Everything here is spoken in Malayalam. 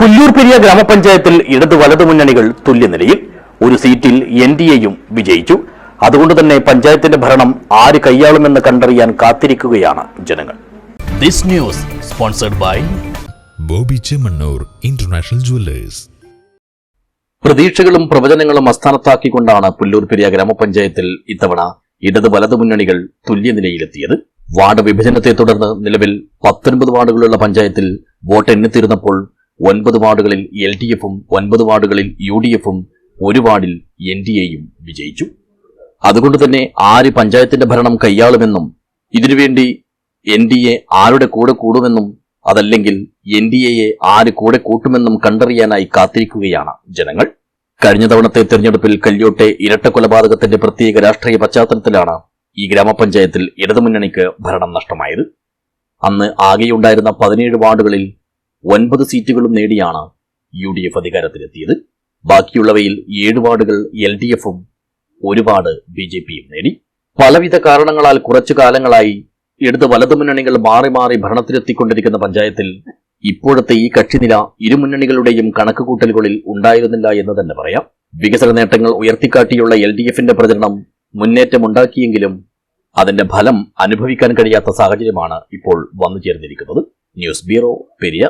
പുല്ലൂർ പെരിയ ഗ്രാമപഞ്ചായത്തിൽ ഇടതു വലതു മുന്നണികൾ തുല്യനിലയിൽ. ഒരു സീറ്റിൽ എൻഡിഎയും വിജയിച്ചു. അതുകൊണ്ട് തന്നെ പഞ്ചായത്തിന്റെ ഭരണം ആര് കൈയാളുമെന്ന് കണ്ടറിയാൻ കാത്തിരിക്കുകയാണ് ജനങ്ങൾ. This news sponsored by Bobby Chemmanur international jewellers. പ്രതീക്ഷകളും പ്രവചനങ്ങളും അസ്ഥാനത്താക്കിക്കൊണ്ടാണ് പുല്ലൂർ പെരിയ ഗ്രാമപഞ്ചായത്തിൽ ഇത്തവണ ഇടതു വലതു മുന്നണികൾ തുല്യനിലയിലെത്തിയത്. വാർഡ് വിഭജനത്തെ തുടർന്ന് നിലവിൽ 19 വാർഡുകളുള്ള പഞ്ചായത്തിൽ വോട്ട് എണ്ണിത്തീർന്നപ്പോൾ 9 വാർഡുകളിൽ LDFും 9 വാർഡുകളിൽ UDFും 1 വാർഡിൽ NDAയും വിജയിച്ചു. അതുകൊണ്ട് തന്നെ ആര് പഞ്ചായത്തിന്റെ ഭരണം കൈയാളുമെന്നും ഇതിനുവേണ്ടി NDA ആരുടെ കൂടെ കൂടുമെന്നും അതല്ലെങ്കിൽ NDAയെ ആര് കൂടെ കൂട്ടുമെന്നും കണ്ടറിയാനായി കാത്തിരിക്കുകയാണ് ജനങ്ങൾ. കഴിഞ്ഞ തവണത്തെ തെരഞ്ഞെടുപ്പിൽ കല്യോട്ടെ ഇരട്ട കൊലപാതകത്തിന്റെ പ്രത്യേക രാഷ്ട്രീയ പശ്ചാത്തലത്തിലാണ് ഈ ഗ്രാമപഞ്ചായത്തിൽ ഇടതുമുന്നണിക്ക് ഭരണം നഷ്ടമായത്. അന്ന് ആകെയുണ്ടായിരുന്ന 17 വാർഡുകളിൽ 9 സീറ്റുകളും നേടിയാണ് UDF അധികാരത്തിലെത്തിയത്. ബാക്കിയുള്ളവയിൽ 7 വാർഡുകൾ LDFും 1 വാർഡ് BJPയും നേടി. പലവിധ കാരണങ്ങളാൽ കുറച്ചു കാലങ്ങളായി ഇടത് വലതു മുന്നണികൾ മാറി മാറി ഭരണത്തിലെത്തിക്കൊണ്ടിരിക്കുന്ന പഞ്ചായത്തിൽ ഇപ്പോഴത്തെ ഈ കക്ഷിനില ഇരുമുന്നണികളുടെയും കണക്കുകൂട്ടലുകളിൽ ഉണ്ടായിരുന്നില്ല എന്ന് തന്നെ പറയാം. വികസന നേട്ടങ്ങൾ ഉയർത്തിക്കാട്ടിയുള്ള LDFന്റെ പ്രചരണം മുന്നേറ്റമുണ്ടാക്കിയെങ്കിലും അതിന്റെ ഫലം അനുഭവിക്കാൻ കഴിയാത്ത സാഹചര്യമാണ് ഇപ്പോൾ വന്നു ചേർന്നിരിക്കുന്നത്. News bureau, Periya.